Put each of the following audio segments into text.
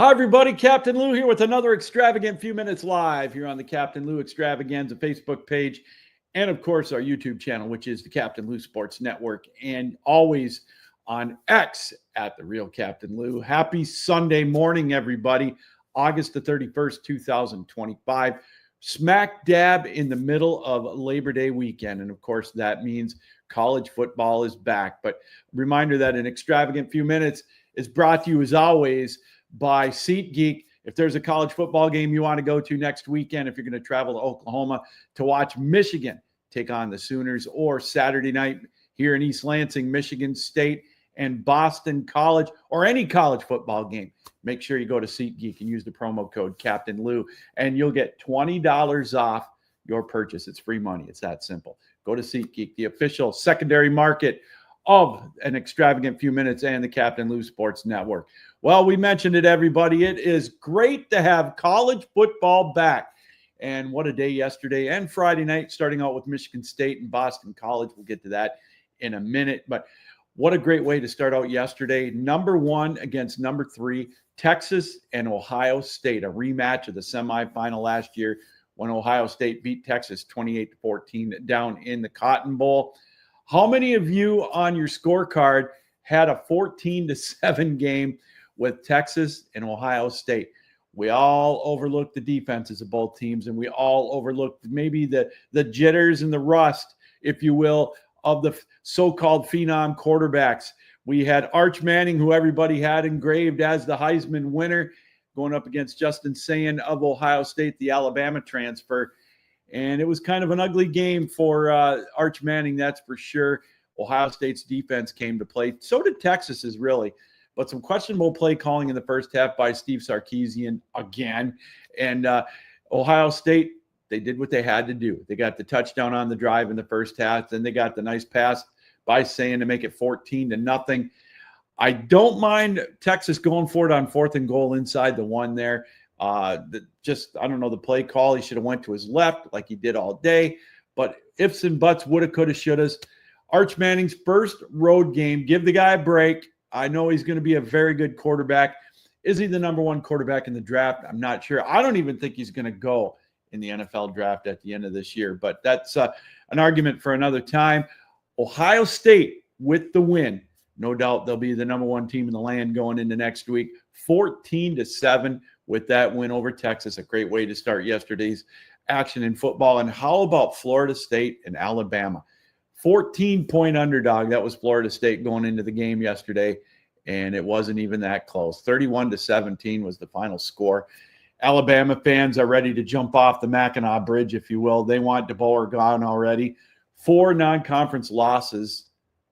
Hi, everybody. Captain Lou here with another Extravagant Few Minutes Live here on the Captain Lou Extravaganza Facebook page and, of course, our YouTube channel, which is the Captain Lou Sports Network, and always on X at The Real Captain Lou. Happy Sunday morning, everybody. August the 31st, 2025. Smack dab in the middle of Labor Day weekend. And, of course, that means college football is back. But reminder that an Extravagant Few Minutes is brought to you, as always, by SeatGeek. If there's a college football game you want to go to next weekend, if you're going to travel to Oklahoma to watch Michigan take on the Sooners, or Saturday night here in East Lansing, Michigan State and Boston College, or any college football game, make sure you go to SeatGeek and use the promo code Captain Lou, and you'll get $20 off your purchase. It's free money. It's that simple. Go to SeatGeek, the official secondary market of an Extravagant Few Minutes and the Captain Lou Sports Network. Well, we mentioned it, everybody. It is great to have college football back. And what a day yesterday and Friday night, starting out with Michigan State and Boston College. We'll get to that in a minute. But what a great way to start out yesterday. Number 1 against number 3, Texas and Ohio State, a rematch of the semifinal last year when Ohio State beat Texas 28-14 down in the Cotton Bowl. How many of you on your scorecard had a 14-7 game with Texas and Ohio State? We all overlooked the defenses of both teams, and we all overlooked maybe the jitters and the rust, if you will, of the so-called phenom quarterbacks. We had Arch Manning, who everybody had engraved as the Heisman winner, going up against Justin Sayin of Ohio State, the Alabama transfer. And it was kind of an ugly game for Arch Manning, that's for sure. Ohio State's defense came to play. So did Texas's, really. But some questionable play calling in the first half by Steve Sarkisian again. And Ohio State, they did what they had to do. They got the touchdown on the drive in the first half. Then they got the nice pass by Sayin to make it 14-0. I don't mind Texas going for it on 4th and goal inside the 1 there. I don't know, the play call. He should have went to his left like he did all day. But ifs and buts, woulda, coulda, shouldas. Arch Manning's first road game. Give the guy a break. I know he's going to be a very good quarterback. Is he the number 1 quarterback in the draft? I'm not sure. I don't even think he's going to go in the NFL draft at the end of this year. But that's an argument for another time. Ohio State with the win. No doubt they'll be the number 1 team in the land going into next week. 14-7 with that win over Texas. A great way to start yesterday's action in football. And how about Florida State and Alabama? 14-point underdog. That was Florida State going into the game yesterday, and it wasn't even that close. 31-17 was the final score. Alabama fans are ready to jump off the Mackinac Bridge, if you will. They want DeBoer gone already. 4 non-conference losses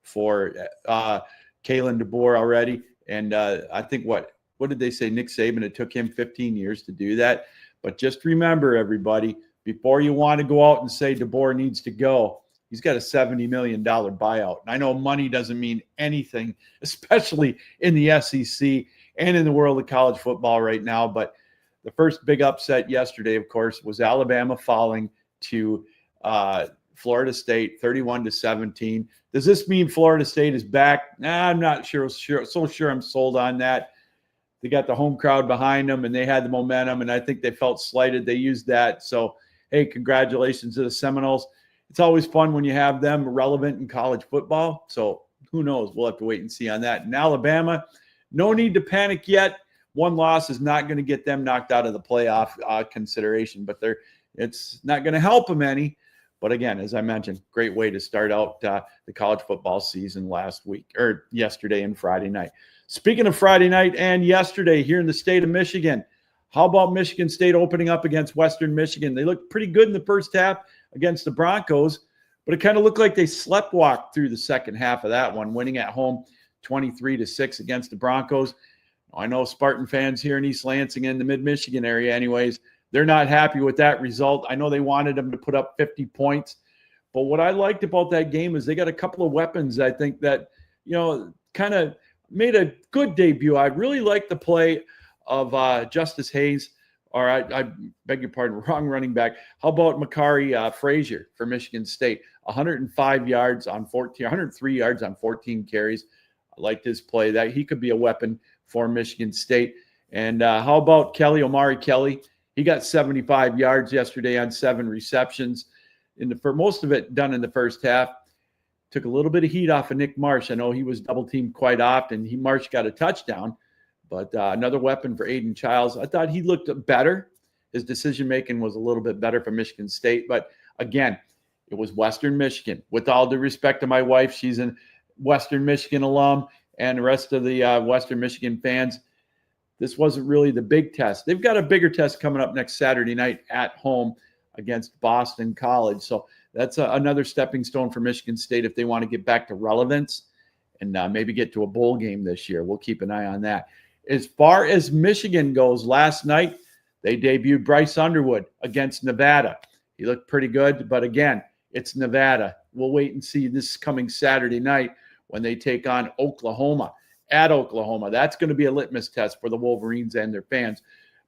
for Kalen DeBoer already. And I think what did they say? Nick Saban, it took him 15 years to do that. But just remember, everybody, before you want to go out and say DeBoer needs to go, he's got a $70 million buyout. And I know money doesn't mean anything, especially in the SEC and in the world of college football right now. But the first big upset yesterday, of course, was Alabama falling to Florida State 31-17. Does this mean Florida State is back? Nah, I'm not sure I'm sold on that. They got the home crowd behind them, and they had the momentum, and I think they felt slighted. They used that. So, hey, congratulations to the Seminoles. It's always fun when you have them relevant in college football. So who knows? We'll have to wait and see on that. In Alabama, no need to panic yet. 1 loss is not going to get them knocked out of the playoff consideration, but it's not going to help them any. But again, as I mentioned, great way to start out the college football season yesterday and Friday night. Speaking of Friday night and yesterday here in the state of Michigan, how about Michigan State opening up against Western Michigan? They looked pretty good in the first half against the Broncos, but it kind of looked like they sleptwalked through the second half of that one, winning at home 23-6 against the Broncos. I know Spartan fans here in East Lansing and the mid-Michigan area anyways, they're not happy with that result. I know they wanted them to put up 50 points, but what I liked about that game is they got a couple of weapons, I think, that, kind of made a good debut. I really liked the play of Justice Hayes, or I beg your pardon, wrong running back. How about Makari Frazier for Michigan State? 103 yards on 14 carries. I liked his play. That he could be a weapon for Michigan State. And how about Omari Kelly? He got 75 yards yesterday on 7 receptions. For most of it done in the first half. Took a little bit of heat off of Nick Marsh. I know he was double teamed quite often. Marsh got a touchdown, but another weapon for Aiden Childs. I thought he looked better. His decision making was a little bit better for Michigan State, but again, it was Western Michigan. With all due respect to my wife, she's a Western Michigan alum, and the rest of the Western Michigan fans, this wasn't really the big test. They've got a bigger test coming up next Saturday night at home against Boston College. So that's another stepping stone for Michigan State if they want to get back to relevance and maybe get to a bowl game this year. We'll keep an eye on that. As far as Michigan goes, last night they debuted Bryce Underwood against Nevada. He looked pretty good, but again, it's Nevada. We'll wait and see this coming Saturday night when they take on Oklahoma at Oklahoma. That's going to be a litmus test for the Wolverines and their fans.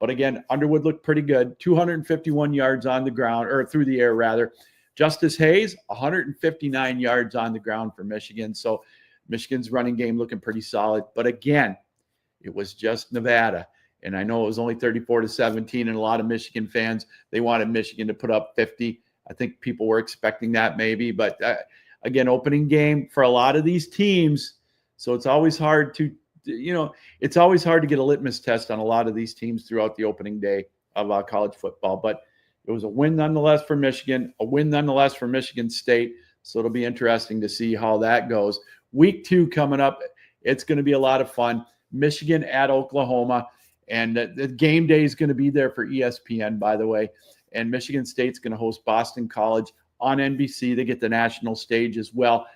But again, Underwood looked pretty good. 251 yards on the ground, or through the air rather. Justice Hayes, 159 yards on the ground for Michigan. So Michigan's running game looking pretty solid. But again, it was just Nevada. And I know it was only 34-17, and a lot of Michigan fans, they wanted Michigan to put up 50. I think people were expecting that maybe. But again, opening game for a lot of these teams. So it's always hard to, it's always hard to get a litmus test on a lot of these teams throughout the opening day of college football. But it was a win nonetheless for Michigan, a win nonetheless for Michigan State. So it'll be interesting to see how that goes. Week 2 coming up. It's going to be a lot of fun. Michigan at Oklahoma. And the game day is going to be there for ESPN, by the way. And Michigan State's going to host Boston College on NBC. They get the national stage as well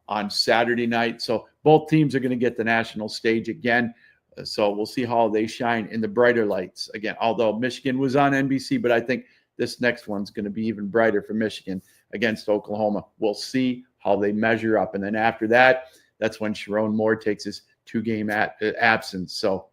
on Saturday night. So both teams are going to get the national stage again. So we'll see how they shine in the brighter lights. Again, although Michigan was on NBC, but I think this next one's going to be even brighter for Michigan against Oklahoma. We'll see how they measure up. And then after that, that's when Sharon Moore takes his 2-game absence. So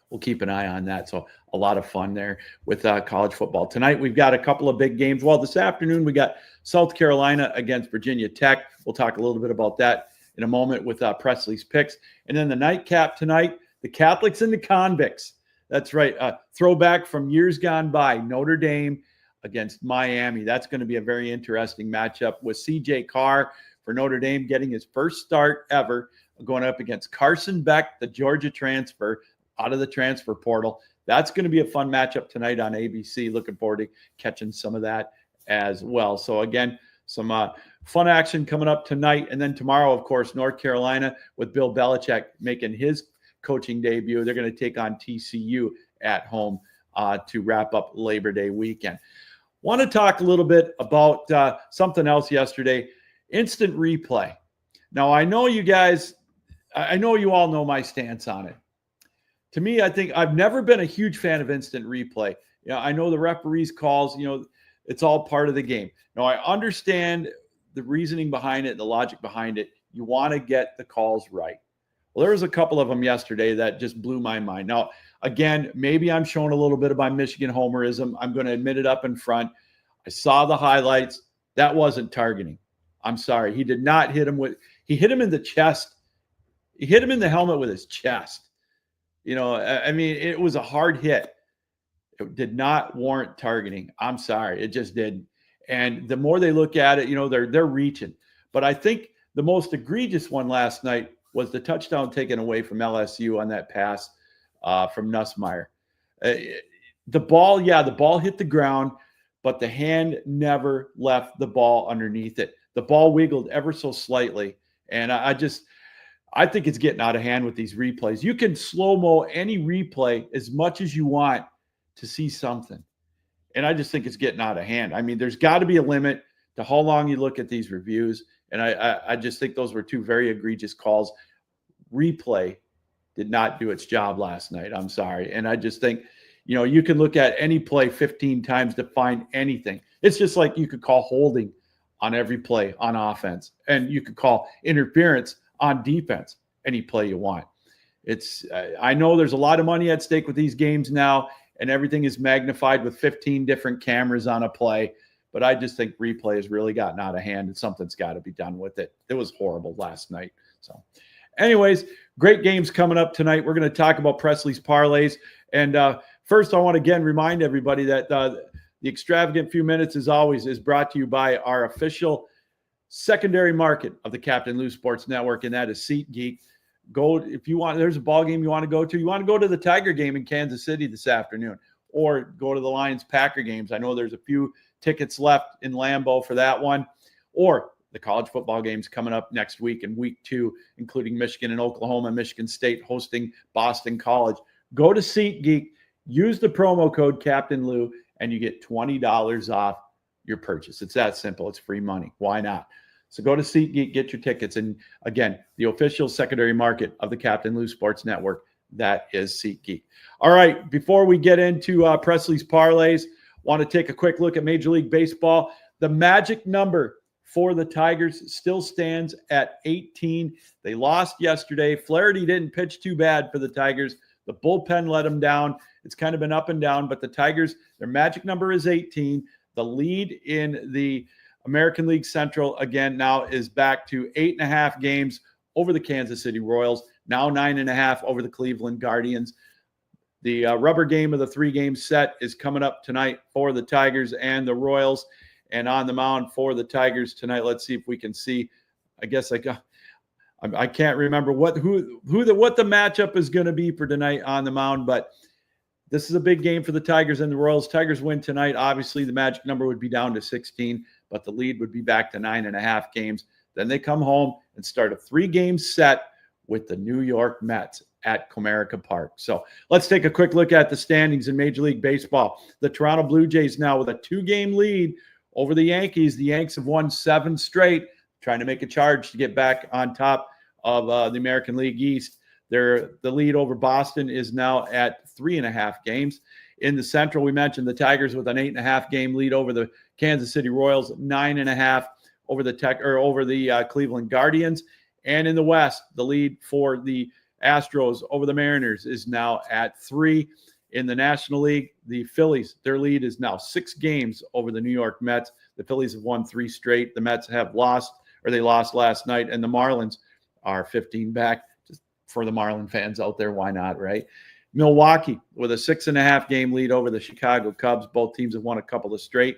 we'll keep an eye on that. So a lot of fun there with college football. Tonight, we've got a couple of big games. Well, this afternoon, we got South Carolina against Virginia Tech. We'll talk a little bit about that in a moment with Presley's picks. And then the nightcap tonight, the Catholics and the Convicts. That's right. Throwback from years gone by, Notre Dame against Miami. That's going to be a very interesting matchup with C.J. Carr for Notre Dame getting his first start ever, going up against Carson Beck, the Georgia transfer out of the transfer portal. That's going to be a fun matchup tonight on ABC. Looking forward to catching some of that as well. So again, some fun action coming up tonight. And then tomorrow, of course, North Carolina with Bill Belichick making his coaching debut. They're going to take on TCU at home to wrap up Labor Day weekend. Want to talk a little bit about something else yesterday, instant replay. Now, I know you guys, I know you all know my stance on it. To me, I think I've never been a huge fan of instant replay. I know the referees' calls, it's all part of the game. Now, I understand the reasoning behind it, the logic behind it. You want to get the calls right. Well, there was a couple of them yesterday that just blew my mind. Now, again, maybe I'm showing a little bit of my Michigan homerism. I'm going to admit it up in front. I saw the highlights. That wasn't targeting. I'm sorry. He did not hit him he hit him in the chest. He hit him in the helmet with his chest. I mean, it was a hard hit. It did not warrant targeting. I'm sorry. It just didn't. And the more they look at it, they're reaching. But I think the most egregious one last night was the touchdown taken away from LSU on that pass from Nussmeier. The ball hit the ground, but the hand never left the ball underneath it. The ball wiggled ever so slightly. And I think it's getting out of hand with these replays. You can slow-mo any replay as much as you want to see something. And I just think it's getting out of hand. I mean, there's got to be a limit to how long you look at these reviews. And I just think those were two very egregious calls. Replay did not do its job last night. I'm sorry. And I just think, you can look at any play 15 times to find anything. It's just like you could call holding on every play on offense. And you could call interference on defense any play you want. I know there's a lot of money at stake with these games now, and everything is magnified with 15 different cameras on a play. But I just think replay has really gotten out of hand, and something's got to be done with it. It was horrible last night. So anyways, great games coming up tonight. We're going to talk about Presley's parlays. And first, I want to again remind everybody that the Extravagant Few Minutes, as always, is brought to you by our official secondary market of the Captain Lou Sports Network, and that is SeatGeek. Go if you want. There's a ball game you want to go to. You want to go to the Tiger game in Kansas City this afternoon, or go to the Lions-Packer games. I know there's a few tickets left in Lambeau for that one, or the college football games coming up next week in week 2, including Michigan and Oklahoma, Michigan State hosting Boston College. Go to SeatGeek, use the promo code Captain Lou, and you get $20 off your purchase. It's that simple. It's free money. Why not? So go to SeatGeek, get your tickets. And again, the official secondary market of the Captain Lou Sports Network, that is SeatGeek. All right, before we get into Presley's parlays, want to take a quick look at Major League Baseball. The magic number for the Tigers still stands at 18. They lost yesterday. Flaherty didn't pitch too bad for the Tigers. The bullpen let them down. It's kind of been up and down, but the Tigers, their magic number is 18. The lead in the American League Central, again, now is back to 8.5 games over the Kansas City Royals, now 9.5 over the Cleveland Guardians. The rubber game of the 3-game set is coming up tonight for the Tigers and the Royals. And on the mound for the Tigers tonight, let's see if we can see. I guess I can't remember what the matchup is going to be for tonight on the mound, but this is a big game for the Tigers and the Royals. Tigers win tonight. Obviously, the magic number would be down to 16, but the lead would be back to 9.5 games. Then they come home and start a 3-game set with the New York Mets at Comerica Park. So let's take a quick look at the standings in Major League Baseball. The Toronto Blue Jays now with a 2-game lead over the Yankees. The Yanks have won 7 straight, trying to make a charge to get back on top of the American League East. The lead over Boston is now at 3.5 games. In the Central, we mentioned the Tigers with an 8.5 game lead over the Kansas City Royals, 9.5 over the Cleveland Guardians. And in the West, the lead for the Astros over the Mariners is now at 3. In the National League, the Phillies, their lead is now 6 games over the New York Mets. The Phillies have won 3 straight. The Mets have lost, or they lost last night, and the Marlins are 15 back. Just for the Marlin fans out there, why not, right? Milwaukee with a 6.5 game lead over the Chicago Cubs. Both teams have won a couple of straight,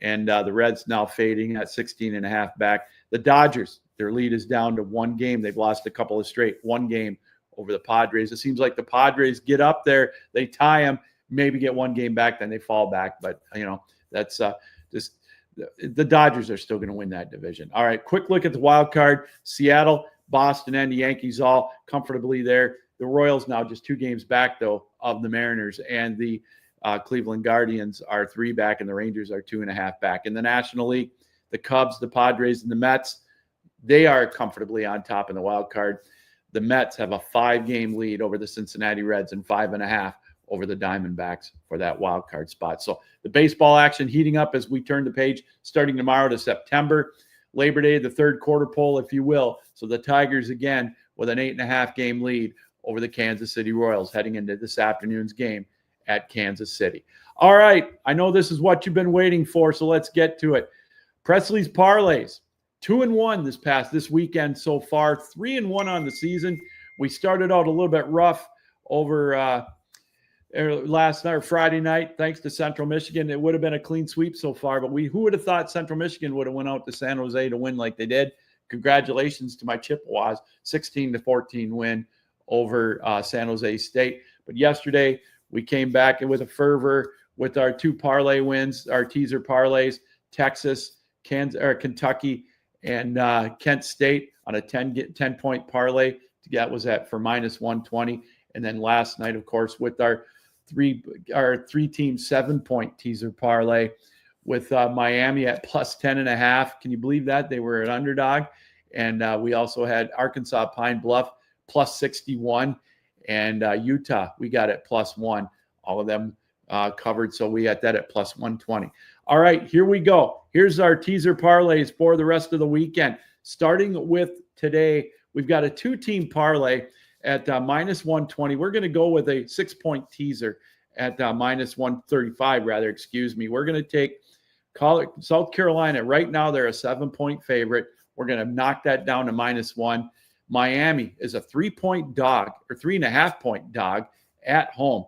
and the Reds now fading at 16.5 back. The Dodgers, their lead is down to 1 game. They've lost a couple of straight, 1 game over the Padres. It seems like the Padres get up there, they tie them, maybe get 1 game back, then they fall back. But, that's just the Dodgers are still going to win that division. All right, quick look at the wild card. Seattle, Boston, and the Yankees all comfortably there. The Royals now just 2 games back, though, of the Mariners, and the Cleveland Guardians are 3 back, and the Rangers are 2.5 back. In the National League, the Cubs, the Padres, and the Mets, they are comfortably on top in the wild card. The Mets have a 5-game lead over the Cincinnati Reds and 5.5 over the Diamondbacks for that wild card spot. So the baseball action heating up as we turn the page starting tomorrow to September. Labor Day, the 3rd quarter poll, if you will. So the Tigers, again, with an 8.5 game lead over the Kansas City Royals heading into this afternoon's game at Kansas City. All right, I know this is what you've been waiting for, so let's get to it. Presley's parlays. 2-1 this weekend so far, 3-1 on the season. We started out a little bit rough over last night or Friday night, thanks to Central Michigan. It would have been a clean sweep so far, but who would have thought Central Michigan would have went out to San Jose to win like they did? Congratulations to my Chippewas, 16-14 win over San Jose State. But yesterday we came back with a fervor with our 2 parlay wins, our teaser parlays, Texas, Kentucky, and Kent State on a 10-point parlay. That was for -120. And then last night, of course, with our 3-team 7-point teaser parlay with Miami at +10.5. Can you believe that? They were an underdog. And we also had Arkansas Pine Bluff +61, and Utah, we got at +1. All of them covered, so we got that at +120. All right, here we go. Here's our teaser parlays for the rest of the weekend. Starting with today, we've got a 2-team parlay at -120. We're going to go with a 6-point teaser at -135, We're going to take South Carolina. Right now, they're a 7-point favorite. We're going to knock that down to -1. Miami is a 3-point dog or 3.5-point dog at home.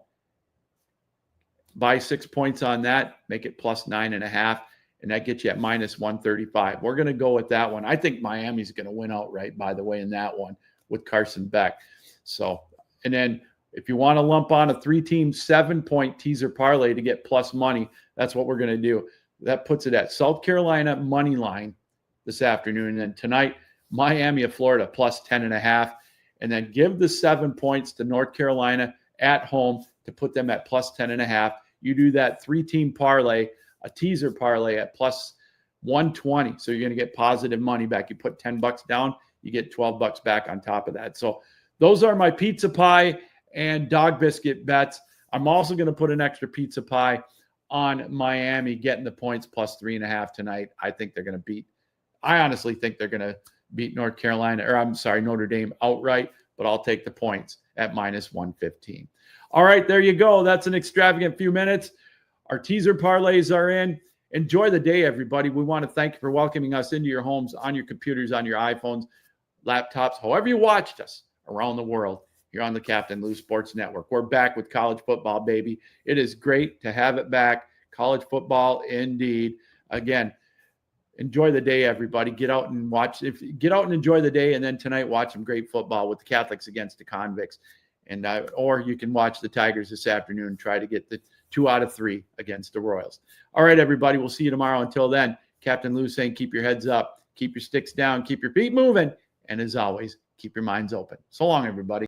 Buy 6 points on that, make it plus 9.5, and that gets you at minus 135. We're going to go with that one. I think Miami's going to win outright, by the way, in that one with Carson Beck. So, and then if you want to lump on a 3-team 7-point teaser parlay to get plus money, that's what we're going to do. That puts it at South Carolina money line this afternoon. And then tonight, Miami of Florida plus 10.5. And then give the 7 points to North Carolina at home to put them at plus 10.5. You do that 3-team parlay, a teaser parlay at plus 120. So you're going to get positive money back. You put $10 down, you get $12 back on top of that. So those are my pizza pie and dog biscuit bets. I'm also going to put an extra pizza pie on Miami getting the points plus 3.5 tonight. I honestly think they're going to beat North Carolina, or I'm sorry, Notre Dame outright, but I'll take the points at minus 115. All right, there you go. That's an extravagant few minutes. Our teaser parlays are in. Enjoy the day, everybody. We want to thank you for welcoming us into your homes, on your computers, on your iPhones, laptops, however you watched us around the world here on the Captain Lou Sports Network. We're back with college football, baby. It is great to have it back. College football, indeed. Again, enjoy the day, everybody. Get out and enjoy the day, and then tonight watch some great football with the Catholics against the Convicts. And or you can watch the Tigers this afternoon and try to get the 2 out of 3 against the Royals. All right, everybody. We'll see you tomorrow. Until then, Captain Lou saying keep your heads up, keep your sticks down, keep your feet moving, and as always, keep your minds open. So long, everybody.